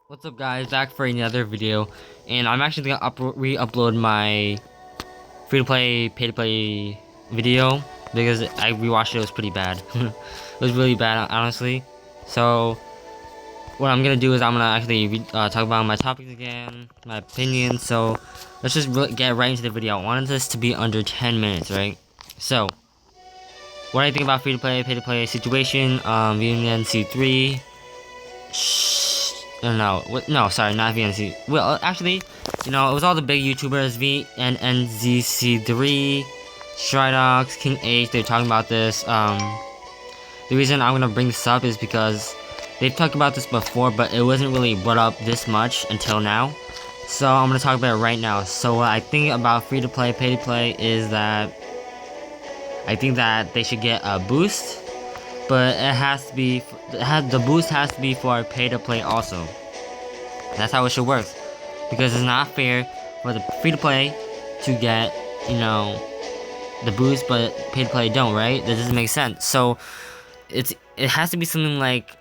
What's up guys, back for another video, and I'm actually gonna re-upload my free-to-play, pay-to-play video, because I rewatched it. It was pretty bad. It was really bad, honestly. So, what I'm gonna do is I'm gonna actually talk about my topics again, my opinions, so let's just get right into the video. I wanted this to be under 10 minutes, right? So, what I think about free-to-play, pay-to-play situation, VNC3, no, no, sorry, not VNC. Well, actually, it was all the big YouTubers, VNNZC3, Stridox, King H. They're talking about this. The reason I'm gonna bring this up is because they've talked about this before, but it wasn't really brought up this much until now. So I'm gonna talk about it right now. So what I think about free-to-play, pay-to-play is that I think that they should get a boost. But it has to be, the boost has to be for pay to play also. That's how it should work. Because it's not fair for the free to play to get, the boost, but pay to play don't, right? That doesn't make sense. So it has to be something like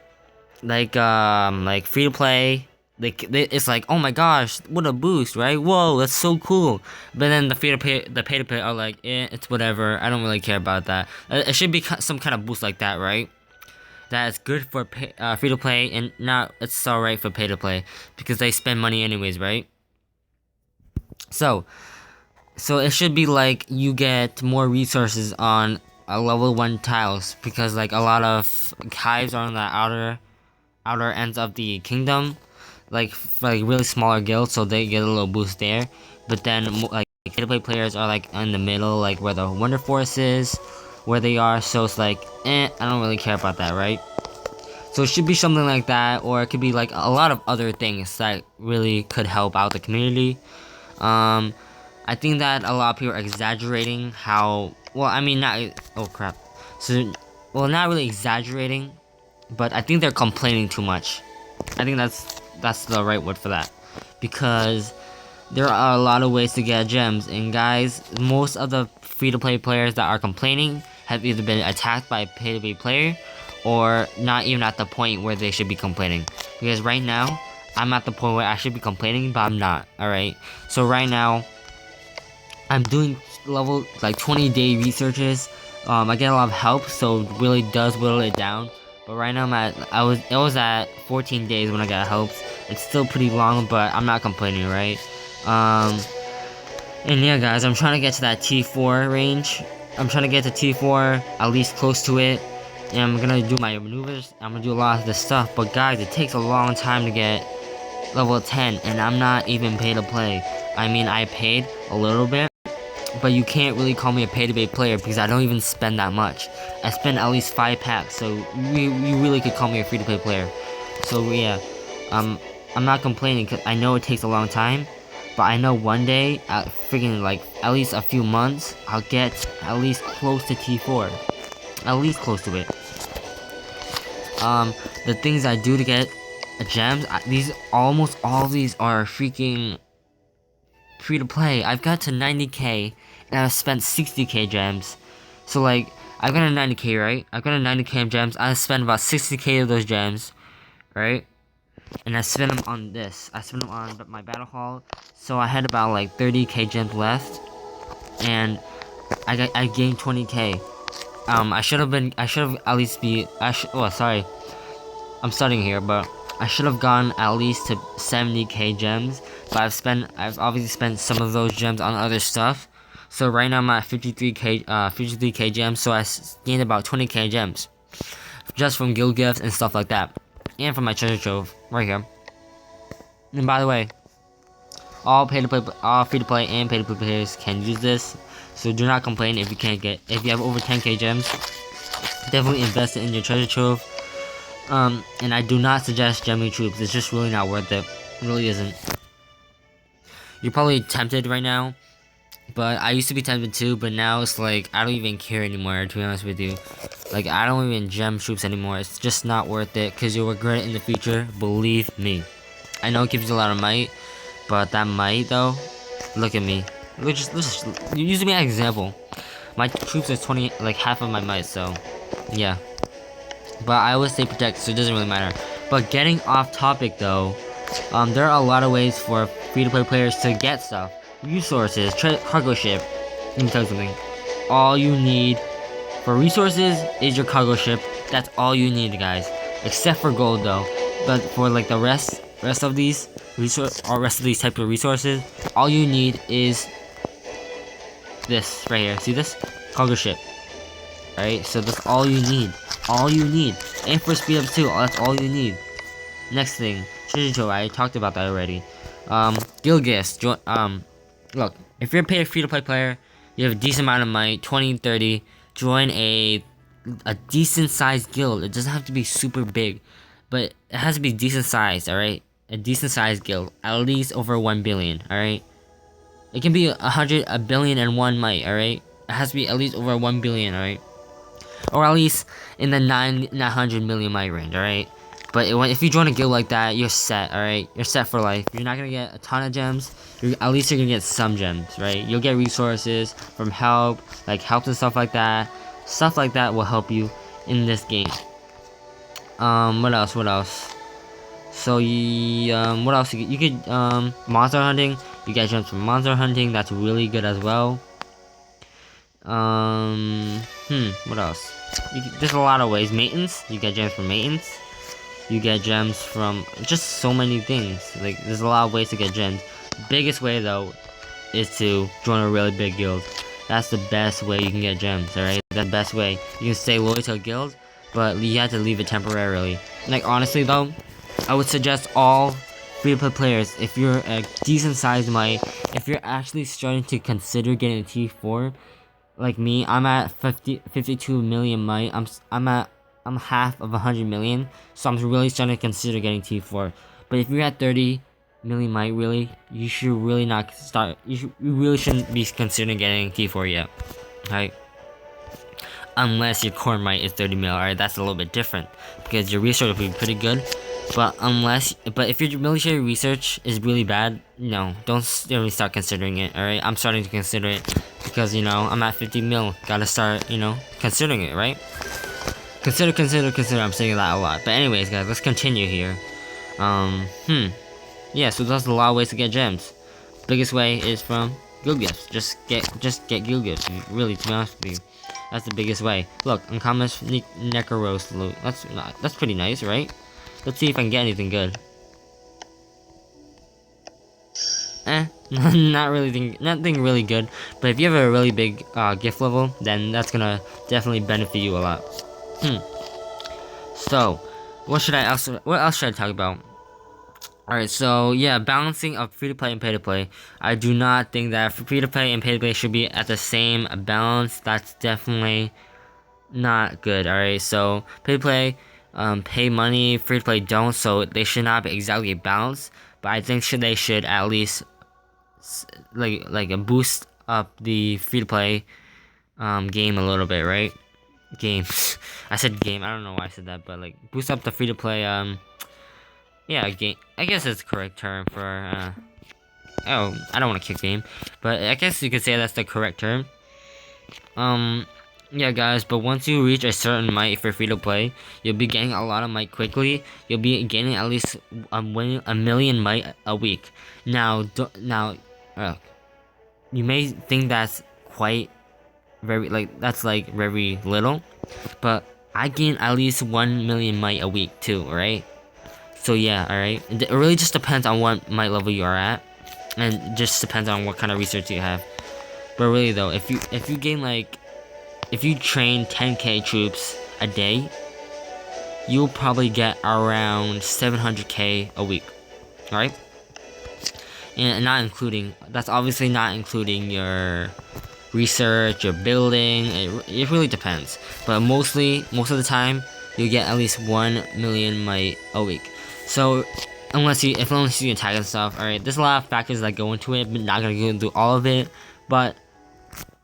free to play. It's like, oh my gosh, what a boost, right? Whoa, that's so cool. But then the pay to play are like, it's whatever. I don't really care about that. It should be some kind of boost like that, right? That is good for free to play, and not it's alright for pay to play because they spend money anyways, right? So it should be like you get more resources on level 1 tiles, because like a lot of hives are on the outer ends of the kingdom, like really smaller guilds, so they get a little boost there. But then like pay-to-play players are like in the middle, like where the Wonder Force is, where they are. So it's like, I don't really care about that, right? So it should be something like that, or it could be like a lot of other things that really could help out the community. I think that a lot of people are exaggerating how, well, I mean, not, oh crap. So, well, not really exaggerating, but I think they're complaining too much. I think that's the right word for that, because there are a lot of ways to get gems, and guys, most of the free-to-play players that are complaining have either been attacked by a pay-to-play player, or not even at the point where they should be complaining. Because right now, I'm at the point where I should be complaining, but I'm not, alright? So right now, I'm doing level, like 20-day researches. I get a lot of help, so it really does whittle it down. But right now it was at 14 days when I got help. It's still pretty long, but I'm not complaining, right? And yeah, guys, I'm trying to get to that T4 range. I'm trying to get to T4, at least close to it. And I'm gonna do my maneuvers. I'm gonna do a lot of this stuff. But guys, it takes a long time to get level 10, and I'm not even paid to play. I mean, I paid a little bit, but you can't really call me a pay-to-play player because I don't even spend that much. I spend at least 5 packs, so you really could call me a free-to-play player. So yeah, I'm not complaining because I know it takes a long time, but I know one day, at least a few months, I'll get at least close to T4. At least close to it. The things I do to get gems, almost all of these are freaking free to play. I've got to 90k, and I've spent 60k gems. So like, I've got a 90k, right? I've got a 90k gems. I spent about 60k of those gems, right? And I spent them on this. I spent them on my battle hall. So I had about like 30k gems left, and I gained 20k. I should have at least oh, sorry. I'm starting here, but I should have gone at least to 70k gems, but I've obviously spent some of those gems on other stuff. So right now I'm at 53k gems, so I gained about 20k gems. Just from guild gifts and stuff like that. And from my treasure trove, right here. And by the way, all free-to-play and pay-to-play players can use this. So do not complain if you have over 10k gems. Definitely invest it in your treasure trove. And I do not suggest gemming troops. It's just really not worth it. It really isn't. You're probably tempted right now, but I used to be tempted too, but now it's like, I don't even care anymore, to be honest with you. Like, I don't even gem troops anymore. It's just not worth it, because you'll regret it in the future, believe me. I know it gives you a lot of might, but that might though, look at me. Let's just use me as an example. My troops are 20, like half of my might, so yeah. But I always stay protected, so it doesn't really matter. But getting off topic though, There are a lot of ways for free-to-play players to get stuff. Resources, cargo ship. Let me tell you something. All you need for resources is your cargo ship. That's all you need, guys. Except for gold, though. But for like the rest of these types of resources, all you need is this right here. See this? Cargo ship. Alright, so that's all you need. All you need. And for speed up too, that's all you need. Next thing, treasure trove. I talked about that already. Guild gifts. Look, if you're a free-to-play player, you have a decent amount of money, 20, 30. Join a decent sized guild. It doesn't have to be super big, but it has to be decent sized. All right, a decent sized guild, at least over 1 billion. All right, it can be 1 billion and one might. All right, it has to be at least over 1 billion. All right, or at least in the 900 million might range. All right. But if you join a guild like that, you're set, alright? You're set for life. You're not gonna get a ton of gems. At least you're gonna get some gems, right? You'll get resources from help and stuff like that. Stuff like that will help you in this game. What else? So, what else? You could, monster hunting. You get gems from monster hunting. That's really good as well. What else? There's a lot of ways. Maintenance. You get gems from maintenance. You get gems from just so many things. Like, there's a lot of ways to get gems. Biggest way, though, is to join a really big guild. That's the best way you can get gems, alright? That's the best way. You can stay loyal to a guild, but you have to leave it temporarily. Like, honestly, though, I would suggest all free-to-play players, if you're a decent-sized might, if you're actually starting to consider getting a T4, like me, I'm at 52 million might. I'm half of 100 million, so I'm really starting to consider getting T4. But if you're at 30 million might, you should really not start. You really shouldn't be considering getting T4 yet, right? Unless your core might is 30 mil, alright? That's a little bit different because your research will be pretty good. But if your military research is really bad, no, don't really start considering it, alright? I'm starting to consider it because I'm at 50 mil. Gotta start, considering it, right? Consider. I'm saying that a lot. But anyways, guys, let's continue here. Yeah, so there's a lot of ways to get gems. Biggest way is from guild gifts. Just get guild gifts. Really, to be honest with you, that's the biggest way. Look, uncommon Necros loot. That's pretty nice, right? Let's see if I can get anything good. Nothing really good. But if you have a really big gift level, then that's gonna definitely benefit you a lot. So, what else should I talk about? Alright, so yeah, balancing of free-to-play and pay-to-play. I do not think that free-to-play and pay-to-play should be at the same balance. That's definitely not good, alright? So, pay-to-play, pay money, free-to-play don't, so they should not be exactly balanced. But I think they should at least, like boost up the free-to-play game a little bit, right? Games. I said game. I don't know why I said that, but like boost up the free to play. Yeah, game. I guess that's the correct term for. Oh, I don't want to kick game, but I guess you could say that's the correct term. Yeah, guys. But once you reach a certain might for free to play, you'll be getting a lot of might quickly. You'll be gaining at least a million might a week. Now, you may think that's very little, but I gain at least 1 million might a week too, alright? So yeah, alright? It really just depends on what might level you are at, and it just depends on what kind of research you have. But really though, if you train 10k troops a day, you'll probably get around 700k a week, alright? And that's obviously not including your research, your building. It really depends, but most of the time you get at least 1 million might a week. So unless you attack and stuff, alright, there's a lot of factors that go into it, but not gonna go into all of it. But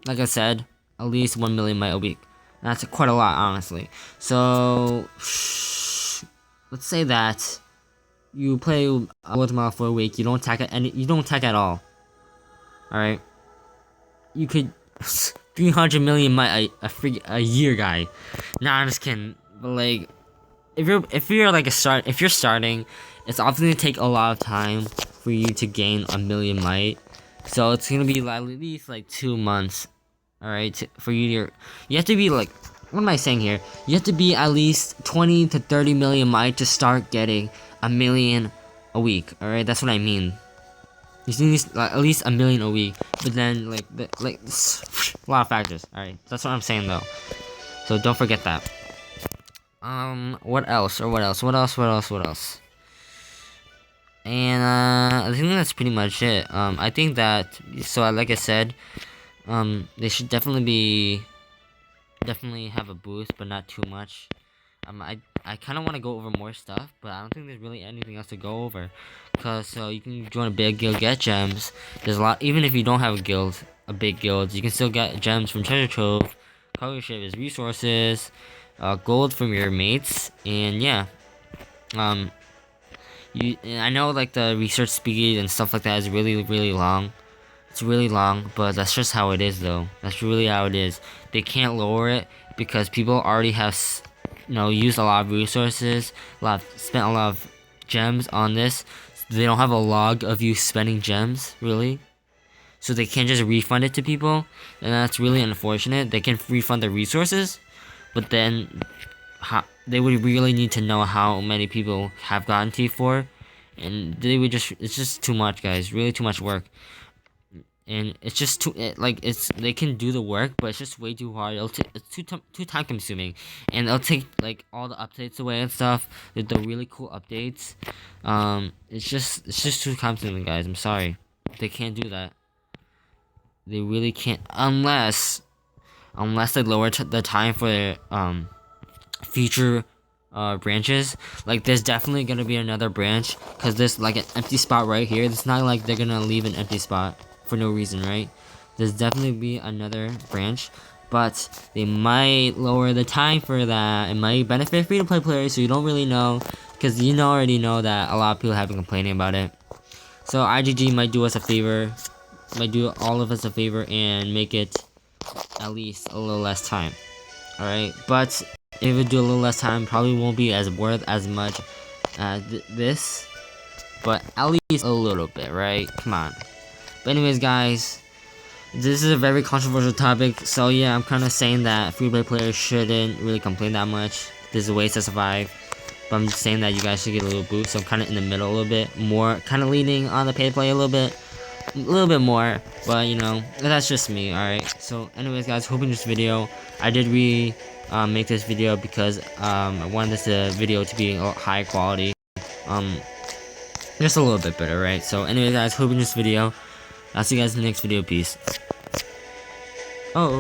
like I said, at least 1 million might a week. That's quite a lot, honestly. So let's say that you play Ultima for a week, you don't attack at all. Alright, you could 300 million might a year, guy. Nah, I'm just kidding. But like, if you're like if you're starting, it's often gonna take a lot of time for you to gain a million might. So it's gonna be like, at least like 2 months. All right, for you have to be like, what am I saying here? You have to be at least 20 to 30 million might to start getting a million a week. All right, that's what I mean. You need like, at least a million a week, but then like a lot of factors. All right, that's what I'm saying though. So don't forget that. What else? Or what else? What else? What else? What else? And I think that's pretty much it. I think that, so like I said, they should definitely have a boost, but not too much. I kind of want to go over more stuff, but I don't think there's really anything else to go over, cause so you can join a big guild, get gems. There's a lot, even if you don't have a big guild, you can still get gems from treasure trove, color ship is resources, gold from your mates, and yeah, I know like the research speed and stuff like that is really long. It's really long, but that's just how it is though. That's really how it is. They can't lower it because people already have, used a lot of resources, spent a lot of gems on this. They don't have a log of you spending gems, really. So they can't just refund it to people, and that's really unfortunate. They can refund the resources, but then they would really need to know how many people have gotten T4, and it's just too much, guys. Really too much work. And it's just they can do the work, but it's just way too hard. It's too time consuming, and it'll take like all the updates away and stuff. The really cool updates. It's just too time consuming, guys. I'm sorry, they can't do that. They really can't, unless they lower the time for future branches. Like there's definitely gonna be another branch, because there's like an empty spot right here. It's not like they're gonna leave an empty spot for no reason, right? There's definitely be another branch, but they might lower the time for that. It might benefit free-to-play players, so you don't really know, because you already know that a lot of people have been complaining about it. So IGG might do us a favor, might do all of us a favor, and make it at least a little less time. Alright, but if it do a little less time, probably won't be as worth as much as this, but at least a little bit, right? Come on. But anyways, guys, this is a very controversial topic, so yeah, I'm kind of saying that free-to-play players shouldn't really complain that much. There's ways to survive, but I'm just saying that you guys should get a little boost. So I'm kind of in the middle a little bit more, kind of leaning on the pay-to-play a little bit more, but that's just me. Alright, so anyways, guys, hoping this video, I did make this video because I wanted this video to be a high quality, just a little bit better, right? So anyways, guys, hoping this video, I'll see you guys in the next video. Peace. Oh.